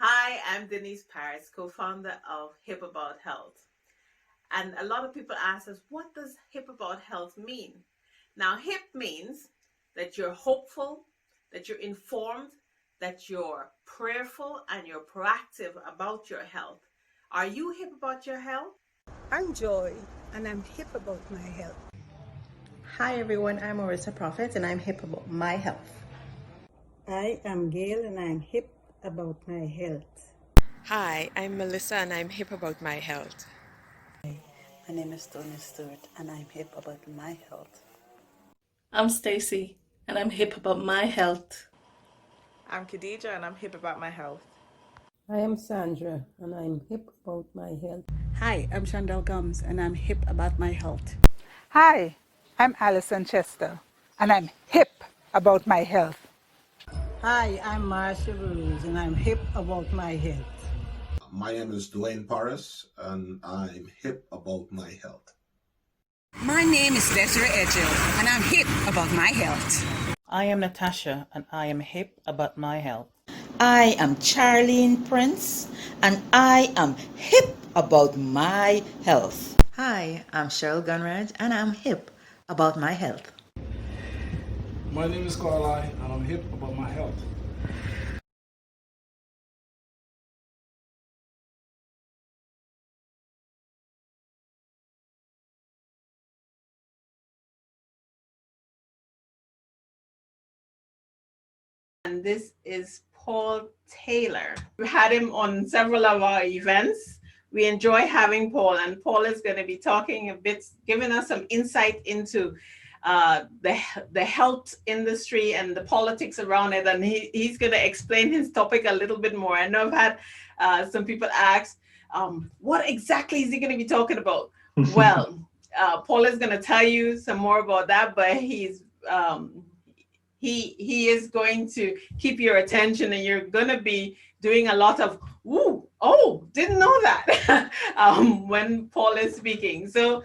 Hi, I'm Denise Paris, co-founder of HIPP About Health. And a lot of people ask us, what does HIPP About Health mean? Now, HIPP means that you're hopeful, that you're informed, that you're prayerful, and you're proactive about your health. Are you hip about your health? I'm Joy, and I'm hip about my health. Hi everyone, I'm Marissa Prophet, and I'm hip about my health. I am Gail, and I'm hip about my health. Hi, I'm Melissa, and I'm hip about my health. My name is Tony Stewart, and I'm hip about my health. I'm Stacy, and I'm hip about my health. I'm Khadija, and I'm hip about my health. I am Sandra, and I'm hip about my health. Hi, I'm Chandel Gums, and I'm hip about my health. Hi, I'm Alison Chester, and I'm hip about my health. Hi, I'm Marsha Rose, and I'm hip about my health. My name is Dwayne Paris, and I'm hip about my health. My name is Desiree Edgel, and I'm hip about my health. I am Natasha, and I am hip about my health. I am Charlene Prince, and I am hip about my health. Hi, I'm Cheryl Gunrad, and I'm hip about my health. My name is Carly, and I'm hip about my health. And this is Paul Taylor. We had him on several of our events. We enjoy having Paul, and Paul is going to be talking a bit, giving us some insight into the health industry and the politics around it, and he's going to explain his topic a little bit more. I know I've had some people ask, what exactly is he going to be talking about? Well, Paul is going to tell you some more about that, but he is going to keep your attention, and you're going to be doing a lot of, ooh, oh, didn't know that, when Paul is speaking. So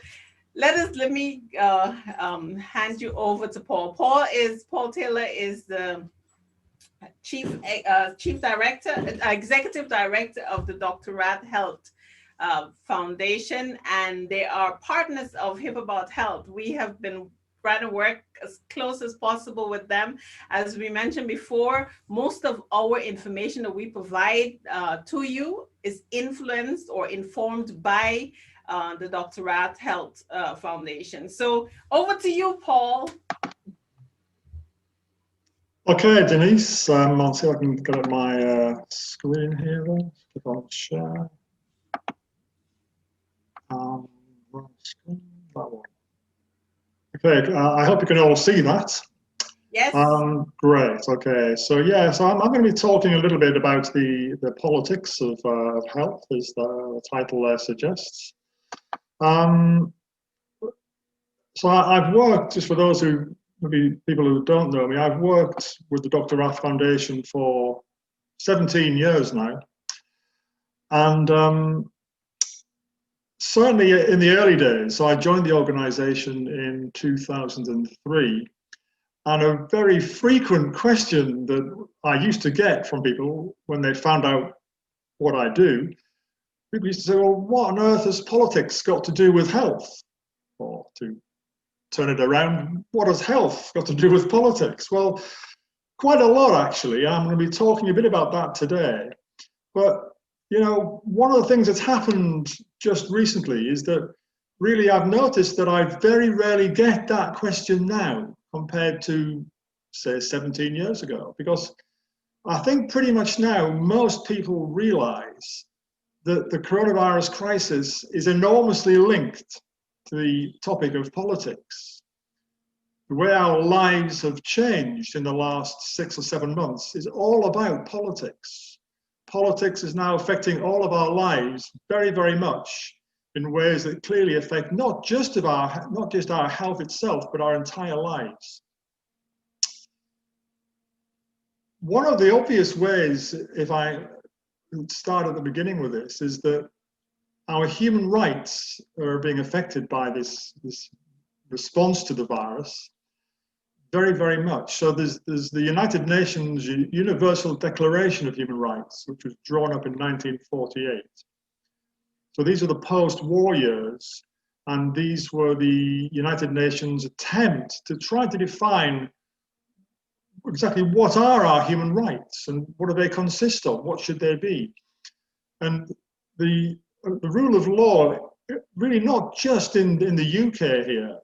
let me hand you over to Paul. Paul Taylor is the executive director of the Dr. Rath Health Foundation, and they are partners of HIPP About Health. We have been trying to work as close as possible with them. As we mentioned before, most of our information that we provide to you is influenced or informed by the Dr. Rath Health Foundation. So over to you, Paul. Okay, Denise, I'll see if I can get up my screen here. Click on share. Screen, that one. Okay, I hope you can all see that. Yes. Great. Okay. So I'm going to be talking a little bit about the politics of health, as the title there suggests. So I've worked, just for those who maybe people who don't know me, I've worked with the Dr. Rath Foundation for 17 years now, and certainly in the early days, so I joined the organization in 2003, and a very frequent question that I used to get from people when they found out what I do, people used to say, well, what on earth has politics got to do with health? Or to turn it around, what has health got to do with politics? Well, quite a lot, actually. I'm going to be talking a bit about that today. But you know, one of the things that's happened just recently is that really I've noticed that I very rarely get that question now compared to, say, 17 years ago, because I think pretty much now most people realize that the coronavirus crisis is enormously linked to the topic of politics. The way our lives have changed in the last 6 or 7 months is all about politics. Politics is now affecting all of our lives very, very much in ways that clearly affect not just our health itself, but our entire lives. One of the obvious ways, if I start at the beginning with this, is that our human rights are being affected by this response to the virus. very, very much. So there's the United Nations Universal Declaration of Human Rights, which was drawn up in 1948. So these are the post-war years, and these were the United Nations attempt to try to define exactly what are our human rights and what do they consist of, what should they be. And the rule of law, really not just in the UK here,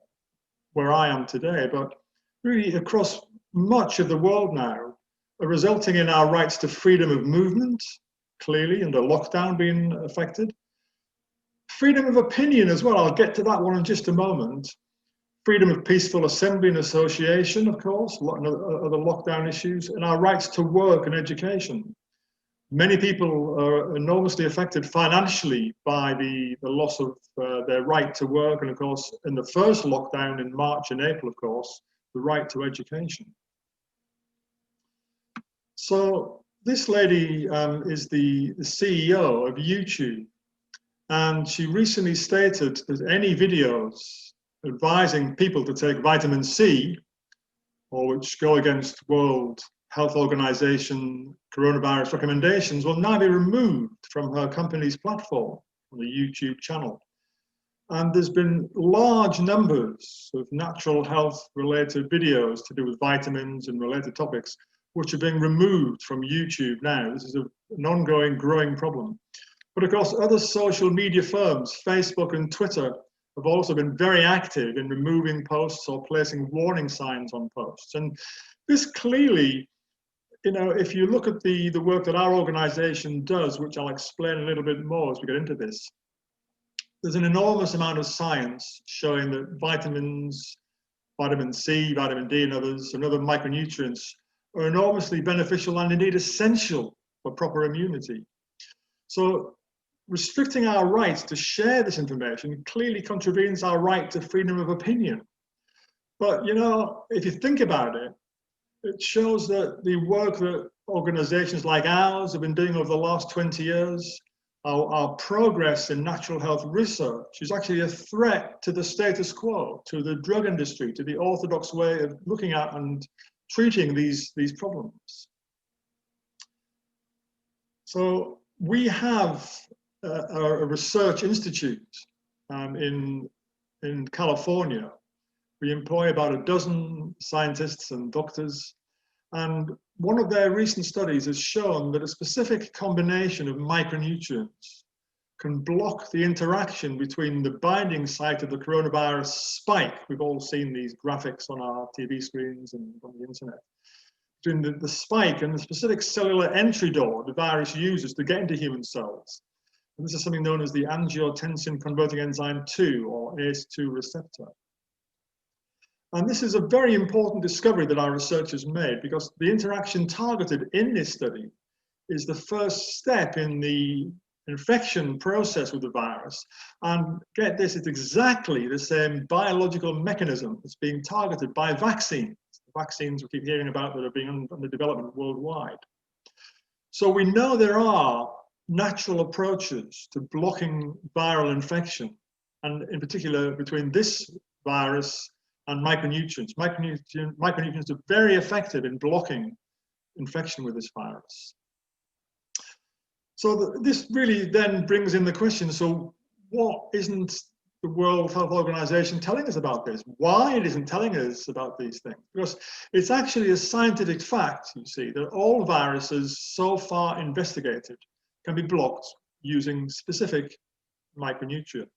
where I am today, but really across much of the world now, are resulting in our rights to freedom of movement, clearly, and a lockdown being affected. Freedom of opinion as well, I'll get to that one in just a moment. Freedom of peaceful assembly and association, of course, other lockdown issues, and our rights to work and education. Many people are enormously affected financially by the loss of their right to work, and of course, in the first lockdown in March and April, of course, the right to education. So this lady is the CEO of YouTube, and she recently stated that any videos advising people to take vitamin C, or which go against World Health Organization coronavirus recommendations, will now be removed from her company's platform on the YouTube channel. And there's been large numbers of natural health related videos to do with vitamins and related topics, which are being removed from YouTube now. This is an ongoing, growing problem. But of course, other social media firms, Facebook and Twitter, have also been very active in removing posts or placing warning signs on posts. And this clearly, you know, if you look at the work that our organization does, which I'll explain a little bit more as we get into this, there's an enormous amount of science showing that vitamins, vitamin C, vitamin D and others, and other micronutrients are enormously beneficial and indeed essential for proper immunity. So restricting our rights to share this information clearly contravenes our right to freedom of opinion. But, you know, if you think about it, it shows that the work that organizations like ours have been doing over the last 20 years, our progress in natural health research is actually a threat to the status quo, to the drug industry, to the orthodox way of looking at and treating these problems. So we have a research institute in California. We employ about a dozen scientists and doctors, and one of their recent studies has shown that a specific combination of micronutrients can block the interaction between the binding site of the coronavirus spike. We've all seen these graphics on our TV screens and on the internet. Between the spike and the specific cellular entry door the virus uses to get into human cells. And this is something known as the angiotensin converting enzyme 2, or ACE2 receptor. And this is a very important discovery that our researchers made, because the interaction targeted in this study is the first step in the infection process with the virus. And get this, it's exactly the same biological mechanism that's being targeted by vaccines. The vaccines we keep hearing about that are being under development worldwide. So we know there are natural approaches to blocking viral infection, and in particular between this virus and micronutrients. Micronutrients are very effective in blocking infection with this virus. So this really then brings in the question, so what isn't the World Health Organization telling us about this? Why it isn't telling us about these things? Because it's actually a scientific fact, you see, that all viruses so far investigated can be blocked using specific micronutrients.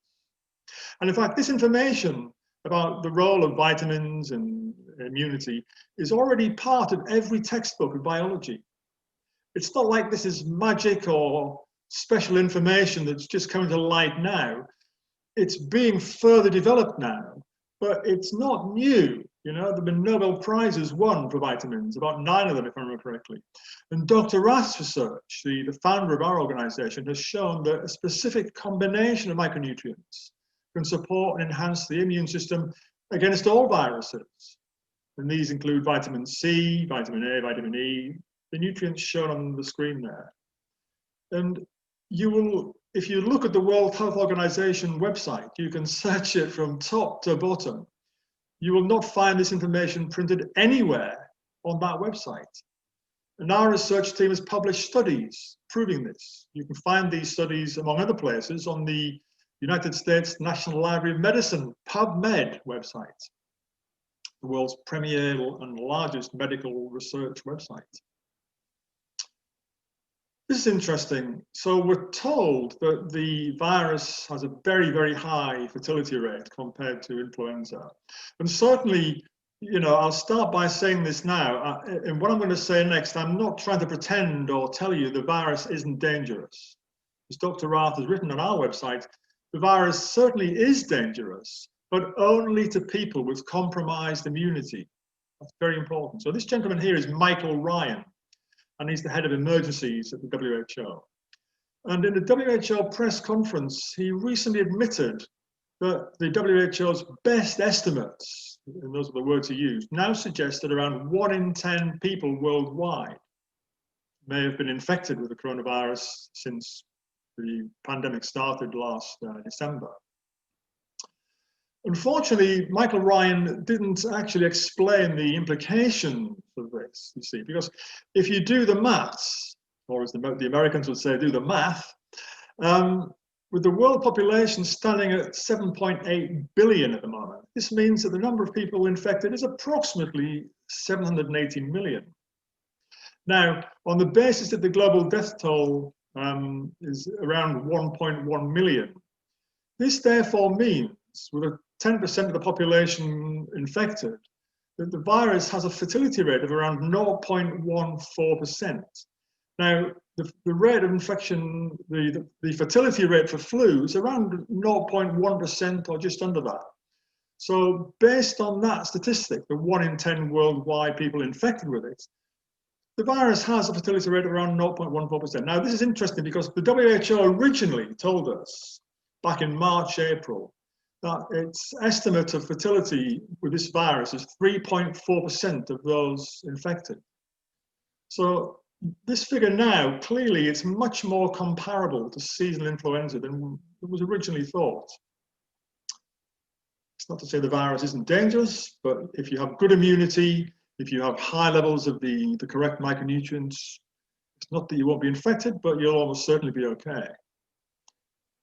And in fact, this information about the role of vitamins and immunity is already part of every textbook of biology. It's not like this is magic or special information that's just coming to light now. It's being further developed now, but it's not new. You know, there have been Nobel Prizes won for vitamins, about 9 of them, if I remember correctly. And Dr. Rath's research, the founder of our organization, has shown that a specific combination of micronutrients can support and enhance the immune system against all viruses. And these include vitamin C, vitamin A, vitamin E, the nutrients shown on the screen there. And you will, if you look at the World Health Organization website, you can search it from top to bottom. You will not find this information printed anywhere on that website. And our research team has published studies proving this. You can find these studies, among other places, on the United States National Library of Medicine, PubMed website, the world's premier and largest medical research website. This is interesting. So we're told that the virus has a very, very high fertility rate compared to influenza. And certainly, you know, I'll start by saying this now. And what I'm going to say next, I'm not trying to pretend or tell you the virus isn't dangerous. As Dr. Rath has written on our website, the virus certainly is dangerous, but only to people with compromised immunity. That's very important. So this gentleman here is Michael Ryan, and he's the head of emergencies at the WHO. And in the WHO press conference, he recently admitted that the WHO's best estimates, and those are the words he used, now suggest that around 1 in 10 people worldwide may have been infected with the coronavirus since the pandemic started last December. Unfortunately, Michael Ryan didn't actually explain the implications of this, you see, because if you do the maths, or as the Americans would say, do the math, with the world population standing at 7.8 billion at the moment, this means that the number of people infected is approximately 780 million. Now, on the basis that the global death toll is around 1.1 million, this therefore means, with a 10% of the population infected, that the virus has a fertility rate of around 0.14%. Now, the rate of infection, the fertility rate for flu is around 0.1% or just under that. So based on that statistic, the 1 in 10 worldwide people infected with it, the virus has a fertility rate of around 0.14%. Now, this is interesting because the WHO originally told us back in March, April, that its estimate of fertility with this virus is 3.4% of those infected. So this figure now, clearly, it's much more comparable to seasonal influenza than it was originally thought. It's not to say the virus isn't dangerous, but if you have good immunity, if you have high levels of the correct micronutrients, it's not that you won't be infected, but you'll almost certainly be okay.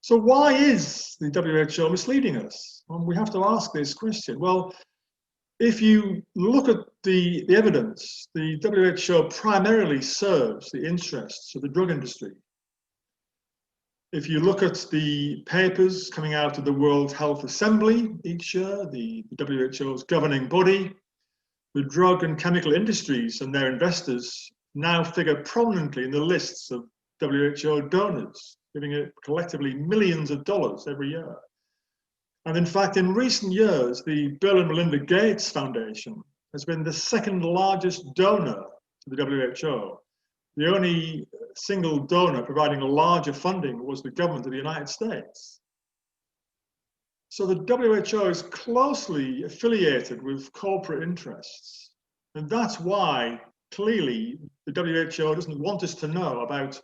So why is the WHO misleading us? Well, we have to ask this question. Well, if you look at the evidence, the WHO primarily serves the interests of the drug industry. If you look at the papers coming out of the World Health Assembly each year, the WHO's governing body, the drug and chemical industries and their investors now figure prominently in the lists of WHO donors, giving it collectively millions of dollars every year. And in fact, in recent years, the Bill and Melinda Gates Foundation has been the second largest donor to the WHO. The only single donor providing larger funding was the government of the United States. So the WHO is closely affiliated with corporate interests. And that's why, clearly, the WHO doesn't want us to know about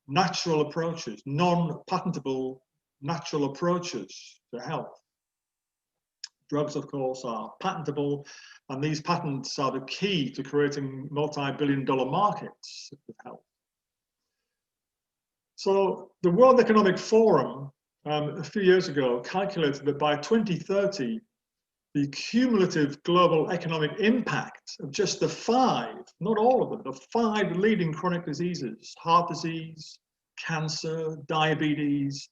natural approaches, non-patentable natural approaches to health. Drugs, of course, are patentable, and these patents are the key to creating multi-billion-dollar markets of health. So the World Economic Forum, a few years ago, calculated that by 2030, the cumulative global economic impact of just the 5, not all of them, the 5 leading chronic diseases, heart disease, cancer, diabetes,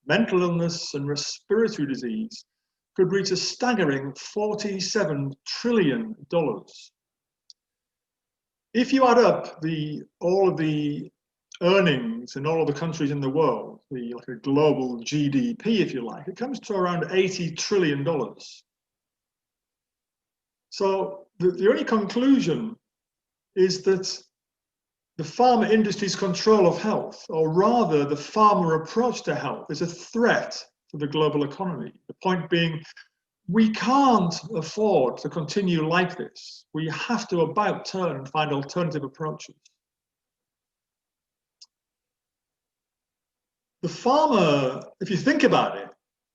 mental illness, and respiratory disease, could reach a staggering $47 trillion. If you add up all of the earnings in all of the countries in the world, like a global GDP, if you like, it comes to around $80 trillion. So the only conclusion is that the pharma industry's control of health, or rather the pharma approach to health, is a threat to the global economy. The point being, we can't afford to continue like this. We have to about turn and find alternative approaches. The pharma, if you think about it,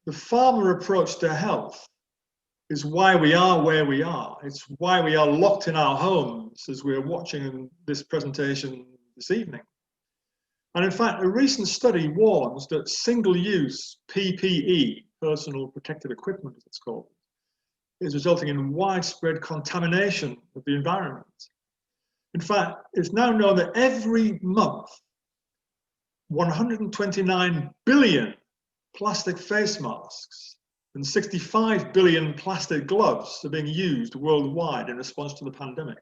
the pharma approach to health is why we are where we are. It's why we are locked in our homes as we're watching this presentation this evening. And in fact, a recent study warns that single-use PPE, personal protective equipment as it's called, is resulting in widespread contamination of the environment. In fact, it's now known that every month, 129 billion plastic face masks and 65 billion plastic gloves are being used worldwide in response to the pandemic.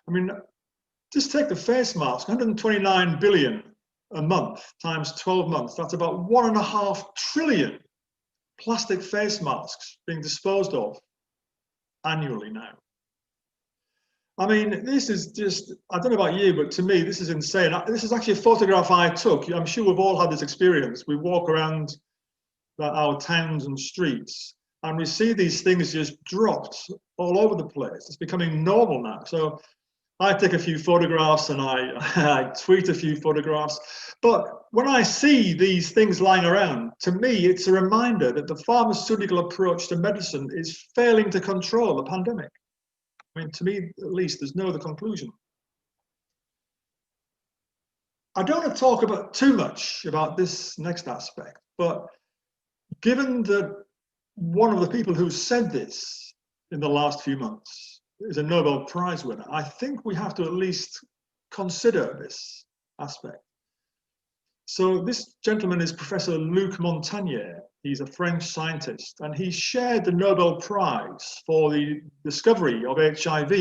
I mean, just take the face mask, 129 billion a month times 12 months, that's about 1.5 trillion plastic face masks being disposed of annually now. I mean, this is just, I don't know about you, but to me, this is insane. This is actually a photograph I took. I'm sure we've all had this experience. We walk around our towns and streets, and we see these things just dropped all over the place. It's becoming normal now. So I take a few photographs and I tweet a few photographs. But when I see these things lying around, to me, it's a reminder that the pharmaceutical approach to medicine is failing to control the pandemic. I mean, to me, at least, there's no other conclusion. I don't want to talk about too much about this next aspect, but given that one of the people who said this in the last few months is a Nobel Prize winner, I think we have to at least consider this aspect. So this gentleman is Professor Luc Montagnier. He's a French scientist, and he shared the Nobel Prize for the discovery of HIV.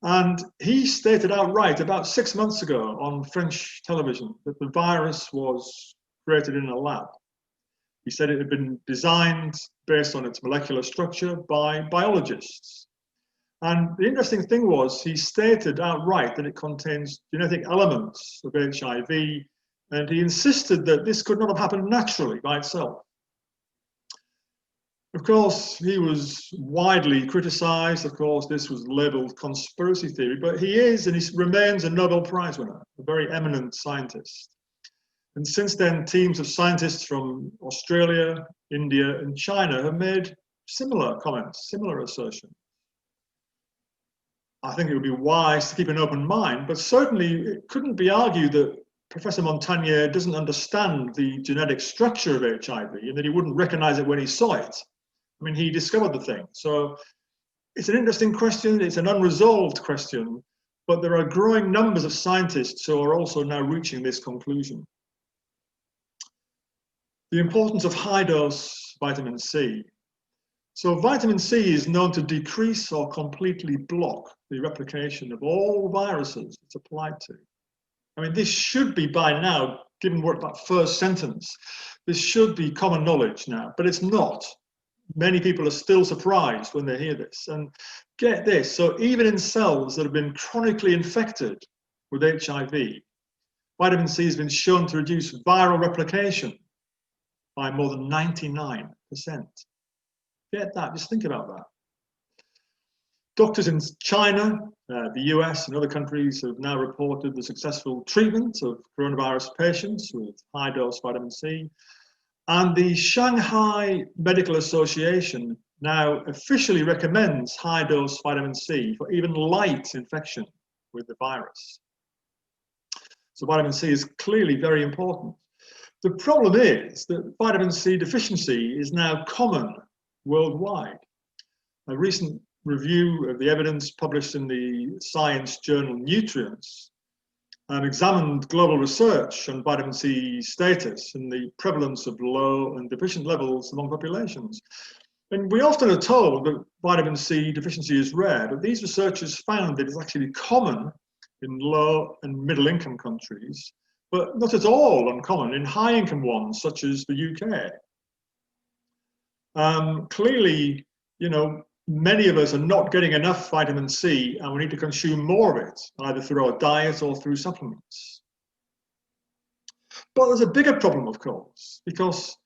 And he stated outright about 6 months ago on French television that the virus was created in a lab. He said it had been designed based on its molecular structure by biologists. And the interesting thing was, he stated outright that it contains genetic elements of HIV, and he insisted that this could not have happened naturally by itself. Of course, he was widely criticized. Of course, this was labeled conspiracy theory, but he is, and he remains, a Nobel Prize winner, a very eminent scientist. And since then, teams of scientists from Australia, India, and China have made similar comments, similar assertions. I think it would be wise to keep an open mind, but certainly it couldn't be argued that Professor Montagnier doesn't understand the genetic structure of HIV and that he wouldn't recognize it when he saw it. I mean, he discovered the thing. So it's an interesting question. It's an unresolved question, but there are growing numbers of scientists who are also now reaching this conclusion. The importance of high-dose vitamin C. So vitamin C is known to decrease or completely block the replication of all viruses it's applied to. I mean, this should be by now, given what that first sentence, this should be common knowledge now, but it's not. Many people are still surprised when they hear this. And get this, so even in cells that have been chronically infected with HIV, vitamin C has been shown to reduce viral replication by more than 99%. Get that, just think about that. Doctors in China, the US, and other countries have now reported the successful treatment of coronavirus patients with high-dose vitamin C. And the Shanghai Medical Association now officially recommends high-dose vitamin C for even light infection with the virus. So vitamin C is clearly very important. The problem is that vitamin C deficiency is now common worldwide. A recent review of the evidence published in the science journal Nutrients examined global research on vitamin C status and the prevalence of low and deficient levels among populations. And we often are told that vitamin C deficiency is rare, but these researchers found that it's actually common in low and middle income countries, but not at all uncommon in high income ones, such as the UK. Clearly, you know, many of us are not getting enough vitamin C, and we need to consume more of it, either through our diet or through supplements. But there's a bigger problem, of course, because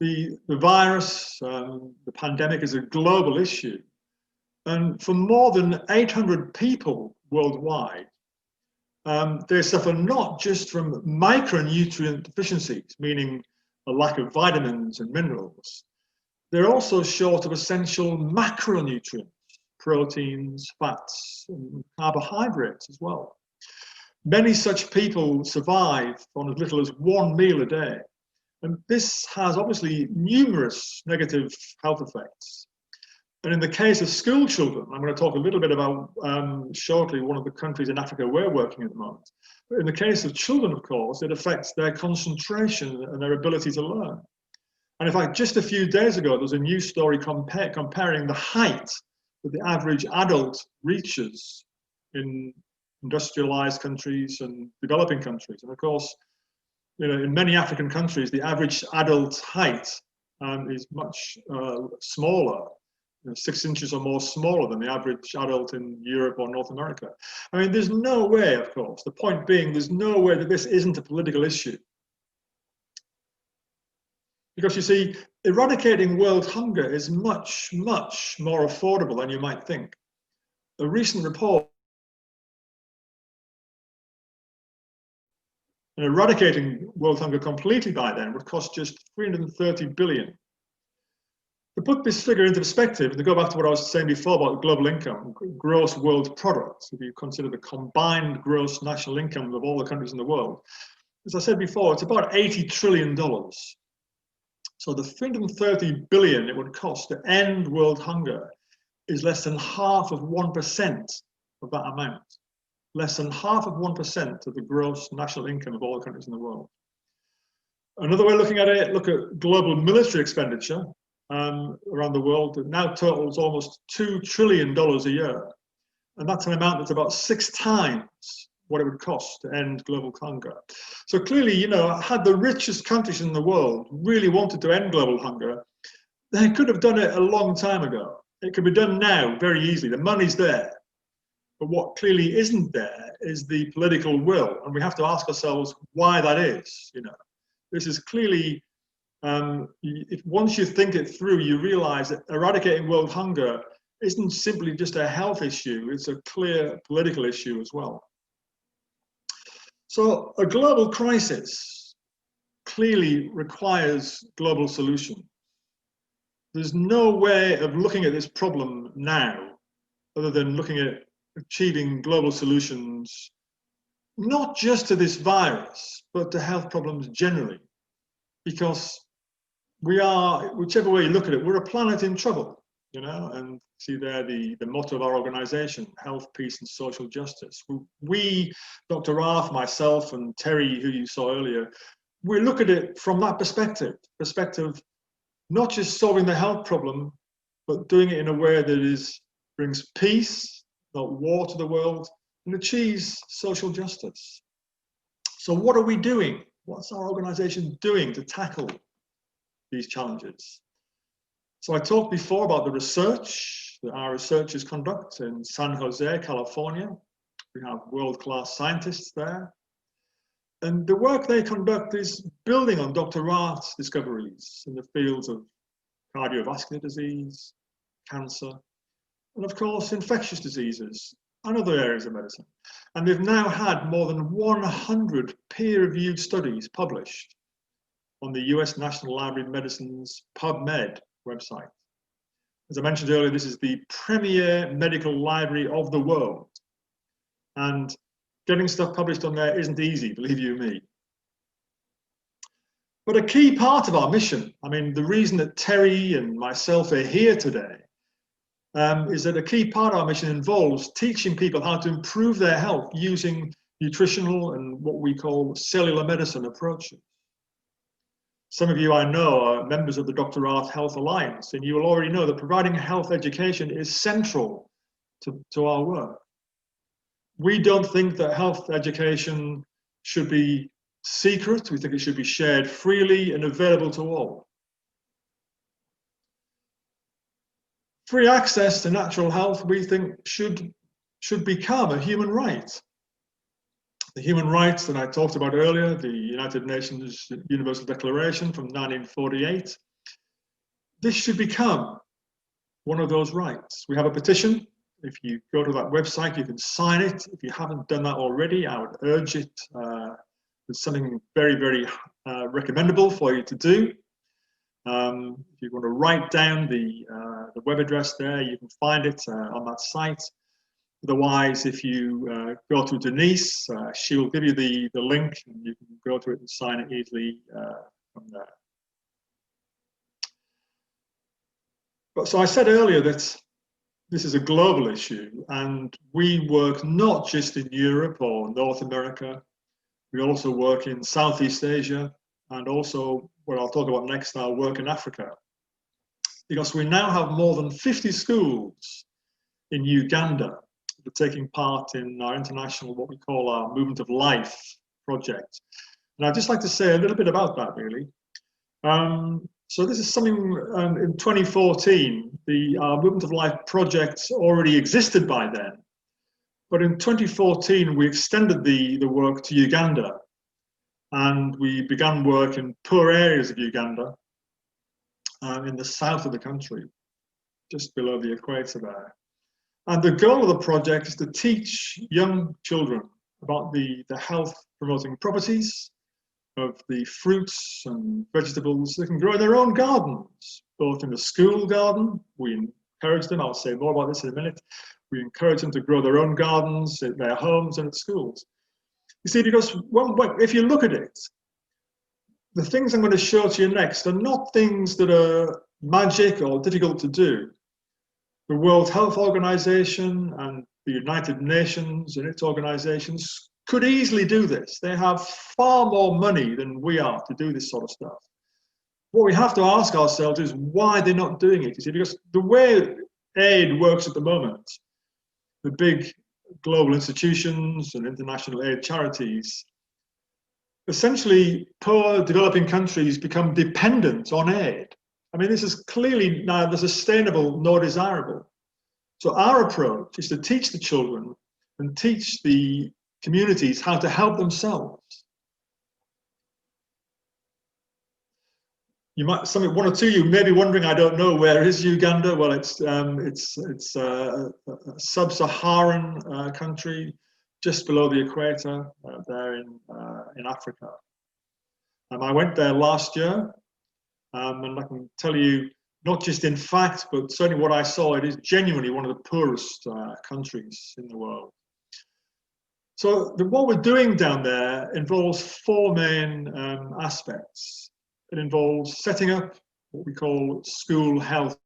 the virus, the pandemic, is a global issue. And for more than 800 people worldwide, they suffer not just from micronutrient deficiencies, meaning a lack of vitamins and minerals, they're also short of essential macronutrients, proteins, fats, and carbohydrates as well. Many such people survive on as little as one meal a day. And this has obviously numerous negative health effects. And in the case of school children, I'm going to talk a little bit about shortly one of the countries in Africa we're working at the moment. But in the case of children, of course, it affects their concentration and their ability to learn. And in fact, just a few days ago, there was a news story comparing the height that the average adult reaches in industrialized countries and developing countries. And of course, you know, in many African countries, the average adult height is much smaller, 6 inches or more smaller than the average adult in Europe or North America. I mean, there's no way, of course, the point being, there's no way that this isn't a political issue. Because you see, eradicating world hunger is much, much more affordable than you might think. A recent report, and eradicating world hunger completely by then would cost just 330 billion. To put this figure into perspective, to go back to what I was saying before about global income, gross world product, if you consider the combined gross national income of all the countries in the world, as I said before, it's about $80 trillion. So the 330 billion it would cost to end world hunger is less than half of 1% of that amount. Less than half of 1% of the gross national income of all the countries in the world. Another way of looking at it, look at global military expenditure around the world. It now totals almost $2 trillion a year. And that's an amount that's about 6 times what it would cost to end global hunger. So clearly, you know, had the richest countries in the world really wanted to end global hunger, they could have done it a long time ago. It could be done now very easily. The money's there. But what clearly isn't there is the political will. And we have to ask ourselves why that is. You know, this is clearly, once you think it through, you realize that eradicating world hunger isn't simply just a health issue, it's a clear political issue as well. So a global crisis clearly requires global solution. There's no way of looking at this problem now other than looking at achieving global solutions, not just to this virus, but to health problems generally. Because we are, whichever way you look at it, we're a planet in trouble, you know, and see there the motto of our organization, health, peace, and social justice. We, Dr. Rath, myself, and Terry, who you saw earlier, we look at it from that perspective not just solving the health problem, but doing it in a way that brings peace, not war to the world, and achieves social justice. So what are we doing? What's our organization doing to tackle these challenges? So I talked before about the research that our researchers conduct in San Jose, California. We have world-class scientists there. And the work they conduct is building on Dr. Rath's discoveries in the fields of cardiovascular disease, cancer, and of course, infectious diseases and other areas of medicine. And they've now had more than 100 peer-reviewed studies published on the US National Library of Medicine's PubMed website. As I mentioned earlier, this is the premier medical library of the world. And getting stuff published on there isn't easy, believe you me. But a key part of our mission, I mean, the reason that Terry and myself are here today is that a key part of our mission involves teaching people how to improve their health using nutritional and what we call cellular medicine approaches. Some of you I know are members of the Dr. Rath Health Alliance, and you will already know that providing health education is central to our work. We don't think that health education should be secret. We think it should be shared freely and available to all. Free access to natural health, we think, should become a human right. The human rights that I talked about earlier, the United Nations Universal Declaration from 1948, this should become one of those rights. We have a petition. If you go to that website, you can sign it. If you haven't done that already, I would urge it. It's something very, very recommendable for you to do. If you want to write down the web address there, you can find it on that site. Otherwise, if you go to Denise, she will give you the link, and you can go to it and sign it easily from there. But so I said earlier that this is a global issue, and we work not just in Europe or North America. We also work in Southeast Asia, and also, what I'll talk about next, our work in Africa. Because we now have more than 50 schools in Uganda that are taking part in our international, what we call our Movement of Life project. And I'd just like to say a little bit about that, really. So this is something in 2014, our Movement of Life project already existed by then. But in 2014, we extended the work to Uganda, and we began work in poor areas of Uganda, in the south of the country, just below the equator there. And the goal of the project is to teach young children about the health promoting properties of the fruits and vegetables they can grow in their own gardens, both in the school garden. We encourage them, I'll say more about this in a minute, we encourage them to grow their own gardens at their homes and at schools. You see, because if you look at it, the things I'm going to show to you next are not things that are magic or difficult to do. The World Health Organization and the United Nations and its organizations could easily do this. They have far more money than we are to do this sort of stuff. What we have to ask ourselves is why they're not doing it. You see, because the way aid works at the moment, the big global institutions and international aid charities, essentially poor developing countries become dependent on aid. I mean, this is clearly neither sustainable nor desirable. So our approach is to teach the children and teach the communities how to help themselves. You might, one or two of you may be wondering, I don't know, where is Uganda? Well, it's a sub-Saharan country, just below the equator, there in Africa. I went there last year, and I can tell you, not just in fact, but certainly what I saw, it is genuinely one of the poorest countries in the world. So what we're doing down there involves four main aspects. It involves setting up what we call school health.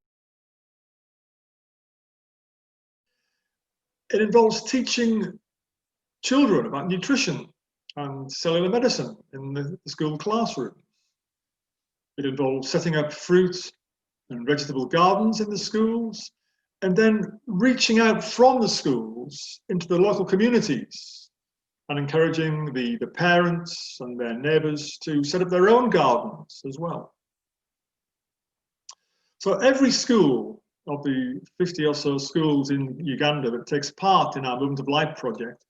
It involves teaching children about nutrition and cellular medicine in the school classroom. It involves setting up fruit and vegetable gardens in the schools, and then reaching out from the schools into the local communities and encouraging the parents and their neighbours to set up their own gardens as well. So every school of the 50 or so schools in Uganda that takes part in our Movement of Life project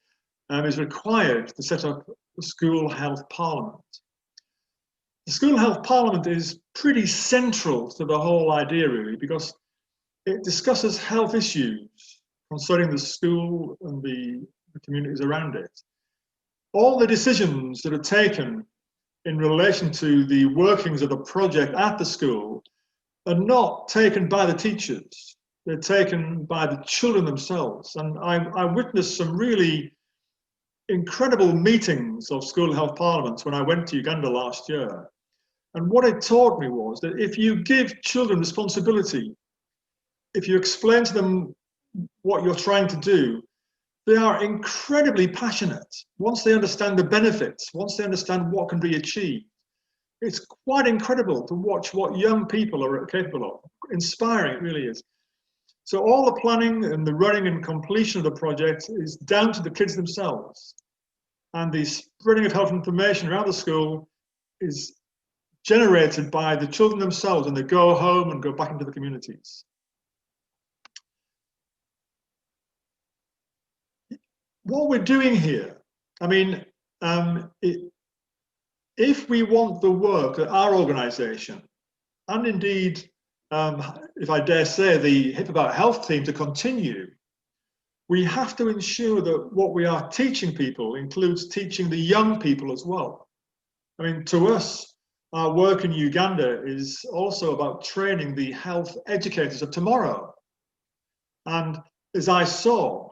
is required to set up a school health parliament. The school health parliament is pretty central to the whole idea, really, because it discusses health issues concerning the school and the communities around it. All the decisions that are taken in relation to the workings of the project at the school are not taken by the teachers. They're taken by the children themselves. And I witnessed some really incredible meetings of school health parliaments when I went to Uganda last year. And what it taught me was that if you give children responsibility, if you explain to them what you're trying to do, they are incredibly passionate. Once they understand the benefits, once they understand what can be achieved, it's quite incredible to watch what young people are capable of. Inspiring, it really is. So all the planning and the running and completion of the project is down to the kids themselves. And the spreading of health information around the school is generated by the children themselves, and they go home and go back into the communities. What we're doing here, I mean, if we want the work at our organisation, and indeed, if I dare say, the HIPP About Health team to continue, we have to ensure that what we are teaching people includes teaching the young people as well. I mean, to us, our work in Uganda is also about training the health educators of tomorrow. And as I saw,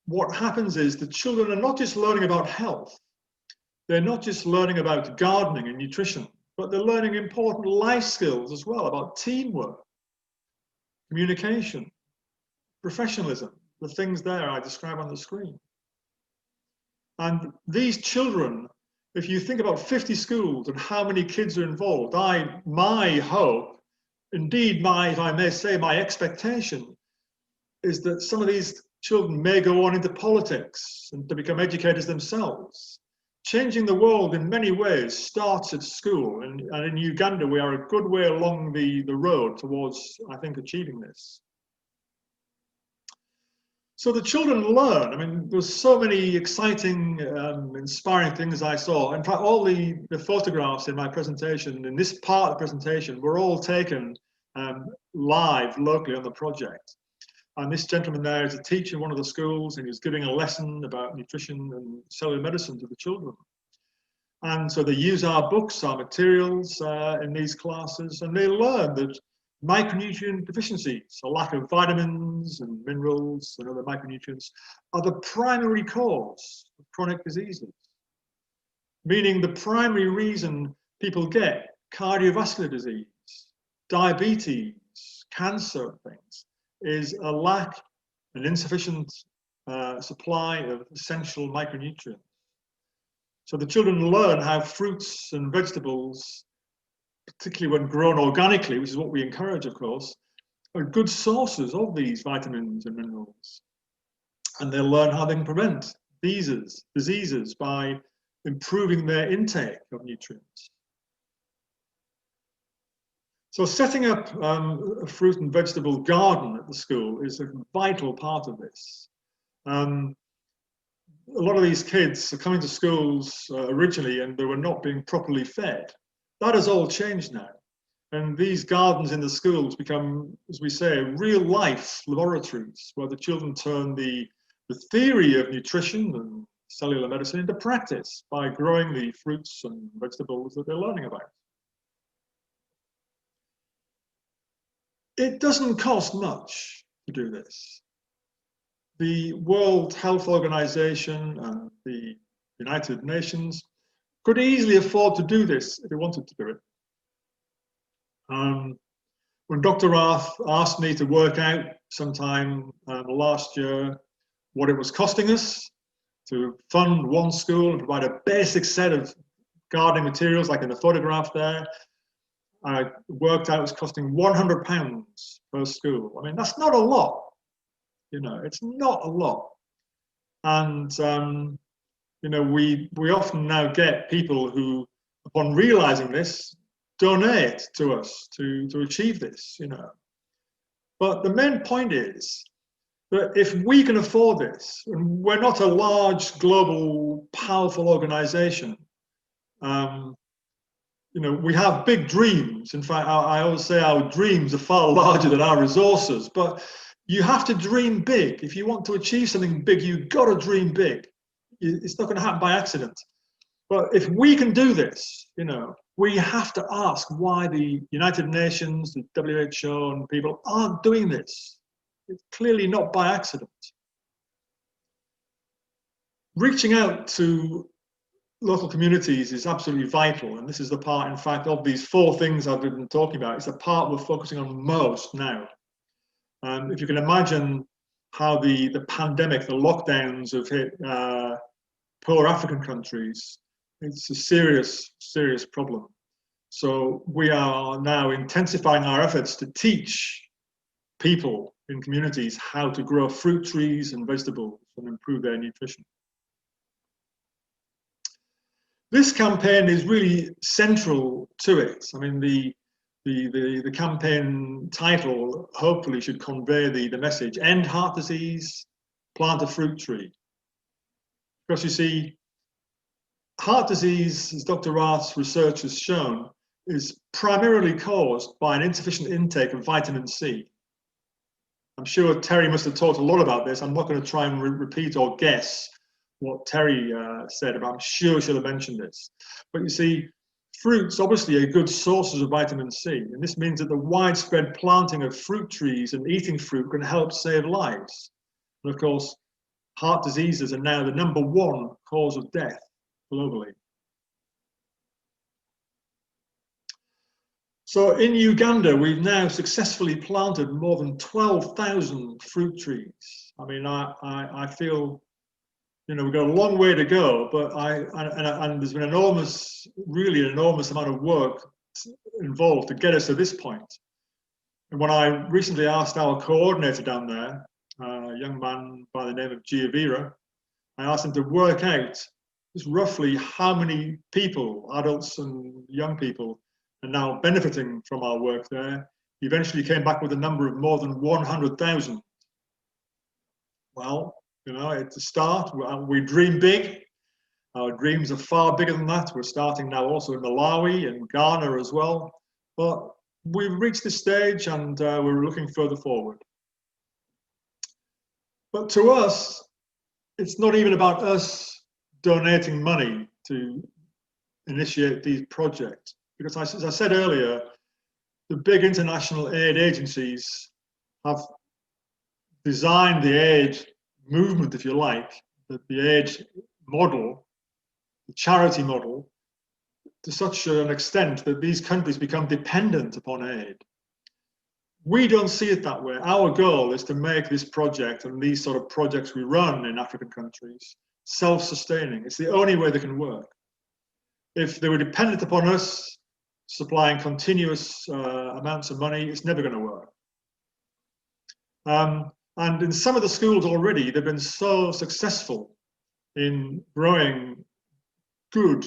what happens is the children are not just learning about health, they're not just learning about gardening and nutrition, but they're learning important life skills as well, about teamwork, communication, professionalism, the things there I describe on the screen. And these children, if you think about 50 schools and how many kids are involved, my hope, indeed if I may say, my expectation, is that some of these children may go on into politics and to become educators themselves. Changing the world in many ways starts at school, and in Uganda we are a good way along the road towards, I think, achieving this. So the children learn. I mean, there's so many exciting, inspiring things I saw. In fact, all the photographs in my presentation, in this part of the presentation, were all taken live, locally on the project. And this gentleman there is a teacher in one of the schools, and he's giving a lesson about nutrition and cellular medicine to the children. And so they use our books, our materials in these classes, and they learn that micronutrient deficiencies, a lack of vitamins and minerals and other micronutrients, are the primary cause of chronic diseases. Meaning the primary reason people get cardiovascular disease, diabetes, cancer things, is a lack, an insufficient supply of essential micronutrients. So the children learn how fruits and vegetables, particularly when grown organically, which is what we encourage, of course, are good sources of these vitamins and minerals. And they learn how they can prevent diseases by improving their intake of nutrients. So setting up a fruit and vegetable garden at the school is a vital part of this. A lot of these kids are coming to schools originally and they were not being properly fed. That has all changed now. And these gardens in the schools become, as we say, real life laboratories where the children turn the theory of nutrition and cellular medicine into practice by growing the fruits and vegetables that they're learning about. It doesn't cost much to do this. The World Health Organization and the United Nations could easily afford to do this if they wanted to do it. When Dr. Rath asked me to work out sometime last year what it was costing us to fund one school and provide a basic set of gardening materials like in the photograph there, I worked out it was costing £100 per school. I mean, that's not a lot. You know, it's not a lot. And, you know, we often now get people who, upon realizing this, donate to us to achieve this, you know. But the main point is that if we can afford this, and we're not a large, global, powerful organization, you know, we have big dreams. In fact, I always say our dreams are far larger than our resources, but you have to dream big. If you want to achieve something big, you've got to dream big. It's not going to happen by accident. But if we can do this, you know, we have to ask why the United Nations, the WHO and people aren't doing this. It's clearly not by accident. Reaching out to local communities is absolutely vital, and this is the part, in fact, of these four things I've been talking about. It's the part we're focusing on most now. If you can imagine how the pandemic, the lockdowns have hit poor African countries, it's a serious, serious problem. So we are now intensifying our efforts to teach people in communities how to grow fruit trees and vegetables and improve their nutrition. This campaign is really central to it. I mean, the campaign title hopefully should convey the message: end heart disease, plant a fruit tree. Because you see, heart disease, as Dr. Rath's research has shown, is primarily caused by an insufficient intake of vitamin C. I'm sure Terry must have talked a lot about this. I'm not going to try and repeat or guess what Terry said, but I'm sure she'll have mentioned this. But you see, Fruits obviously are good sources of vitamin C, and this means that the widespread planting of fruit trees and eating fruit can help save lives. And of course, heart diseases are now the #1 cause of death globally. So in Uganda, we've now successfully planted more than 12,000 fruit trees. I mean, I feel, we've got a long way to go, but and there's been really an enormous amount of work involved to get us to this point. And when I recently asked our coordinator down there, a young man by the name of Giovira, I asked him to work out just roughly how many people, adults and young people, are now benefiting from our work there. He eventually came back with a number of more than 100,000. Well, it's a start. We dream big. Our dreams are far bigger than that. We're starting now also in Malawi and Ghana as well. But we've reached this stage and we're looking further forward. But to us, it's not even about us donating money to initiate these projects. Because as I said earlier, the big international aid agencies have designed the aid movement, if you like, the aid model, the charity model, to such an extent that these countries become dependent upon aid. We don't see it that way. Our goal is to make this project and these sort of projects we run in African countries self-sustaining. It's the only way they can work. If they were dependent upon us supplying continuous amounts of money, it's never going to work. And in some of the schools already, they've been so successful in growing good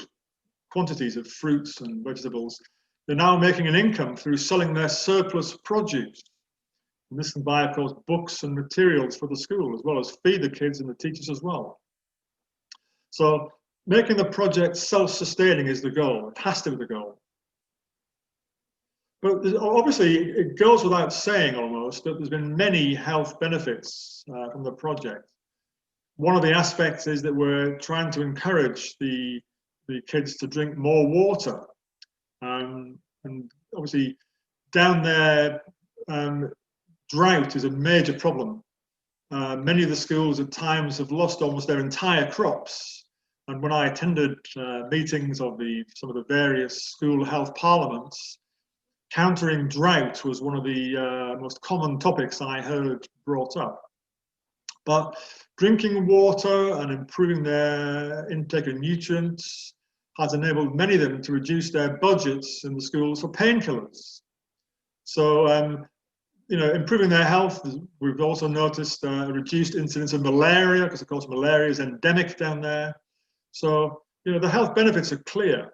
quantities of fruits and vegetables. They're now making an income through selling their surplus produce. And this can buy, of course, books and materials for the school, as well as feed the kids and the teachers as well. So making the project self-sustaining is the goal. It has to be the goal. But obviously, it goes without saying almost that there's been many health benefits from the project. One of the aspects is that we're trying to encourage the kids to drink more water. And obviously, down there, drought is a major problem. Many of the schools at times have lost almost their entire crops. And when I attended meetings of some of the various school health parliaments, countering drought was one of the most common topics I heard brought up. But drinking water and improving their intake of nutrients has enabled many of them to reduce their budgets in the schools for painkillers. So, improving their health, we've also noticed a reduced incidence of malaria, because of course malaria is endemic down there. So, the health benefits are clear.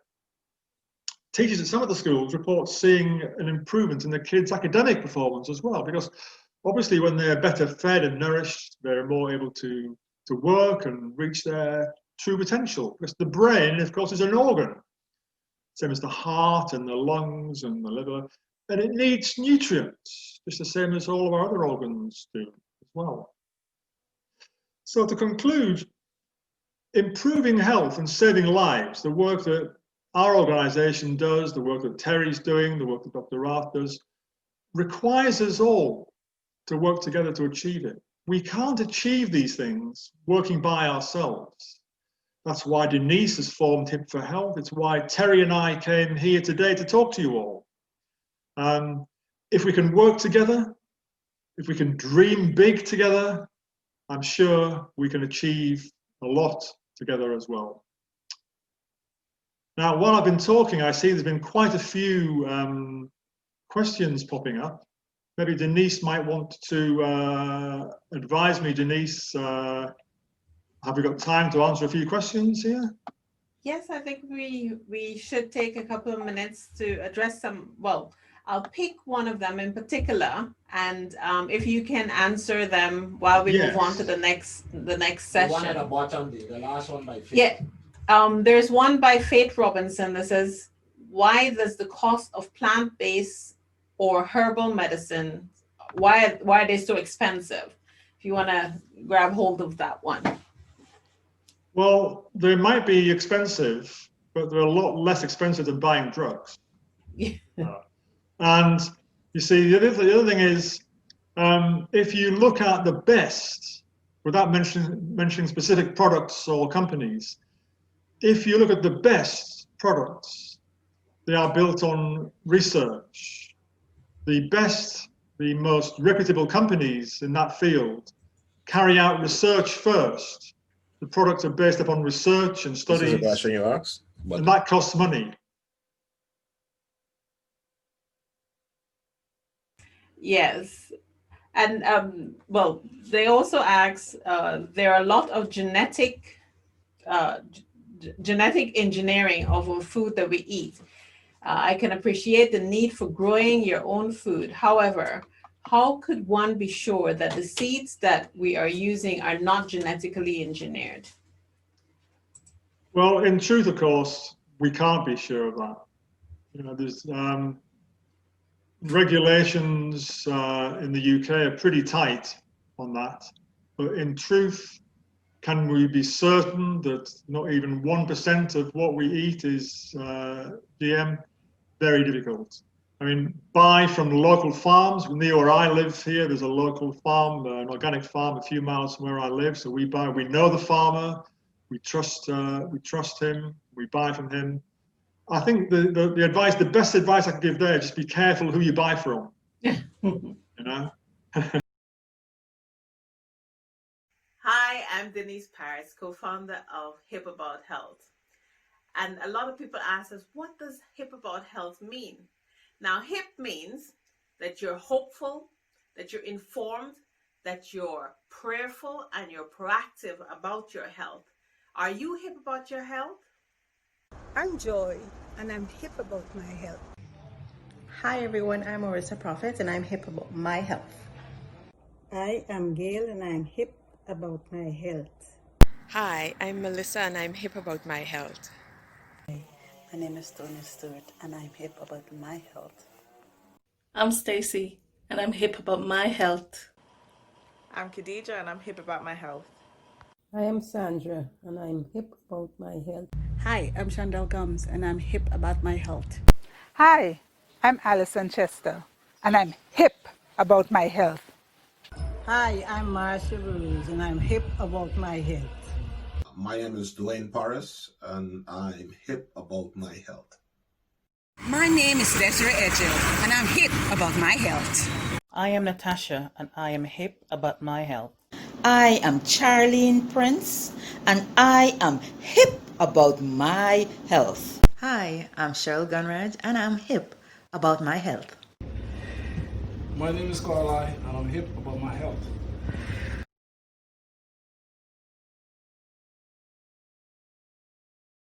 Teachers at some of the schools report seeing an improvement in the kids' academic performance as well, because obviously when they're better fed and nourished, they're more able to work and reach their true potential. Because the brain, of course, is an organ, same as the heart and the lungs and the liver, and it needs nutrients, just the same as all of our other organs do as well. So to conclude, improving health and saving lives, the work that our organisation does, the work that Terry's doing, the work that Dr. Rath does, requires us all to work together to achieve it. We can't achieve these things working by ourselves. That's why Denise has formed HIPP for Health. It's why Terry and I came here today to talk to you all. If we can work together, if we can dream big together, I'm sure we can achieve a lot together as well. Now, while I've been talking, I see there's been quite a few questions popping up. Maybe Denise might want to advise me. Denise, have we got time to answer a few questions here? Yes, I think we should take a couple of minutes to address some. Well, I'll pick one of them in particular, and if you can answer them while we move on to the next session. The one at the bottom, the last one by Faith. Yeah. There's one by Faith Robinson that says, why does the cost of plant-based or herbal medicine, why are they so expensive? If you want to grab hold of that one. Well, they might be expensive, but they're a lot less expensive than buying drugs. Yeah. And you see, the other thing is, if you look at the best, without mentioning specific products or companies, if you look at the best products, they are built on research. The best, the most reputable companies in that field carry out research first. The products are based upon research and studies. This is a question you asked. And that costs money. Yes. And well, they also ask, there are a lot of genetic engineering of our food that we eat. I can appreciate the need for growing your own food. However, how could one be sure that the seeds that we are using are not genetically engineered? Well, in truth, of course, we can't be sure of that. You know, there's regulations in the UK are pretty tight on that. But in truth, can we be certain that not even 1% of what we eat is GM? Very difficult. I mean, buy from local farms. Near where I live here, there's a local farm, an organic farm a few miles from where I live. So we buy, we know the farmer, we trust him, we buy from him. I think the best advice I can give there, just be careful who you buy from. You know? Hi, I'm Denise Paris, co-founder of HIPP About Health. And a lot of people ask us, what does HIPP About Health mean? Now, HIPP means that you're hopeful, that you're informed, that you're prayerful, and you're proactive about your health. Are you hip about your health? I'm Joy, and I'm hip about my health. Hi everyone, I'm Marissa Prophet, and I'm hip about my health. I am Gail, and I'm hip about my health. Hi, I'm Melissa and I'm hip about my health. My name is Tony Stewart, and I'm hip about my health. I'm Stacy, and I'm hip about my health. I'm Khadija, and I'm hip about my health. I am Sandra, and I'm hip about my health. Hi, I'm Chandel Gums, and I'm hip about my health. Hi, I'm Alison Chester, and I'm hip about my health. Hi, I'm Marcia Rose, and I'm hip about my health. My name is Dwayne Paris, and I'm hip about my health. My name is Desiree Edgell, and I'm hip about my health. I am Natasha, and I am hip about my health. I am Charlene Prince, and I am hip about my health. Hi, I'm Cheryl Gunrad, and I'm hip about my health. My name is Carly, and I'm hip about my health.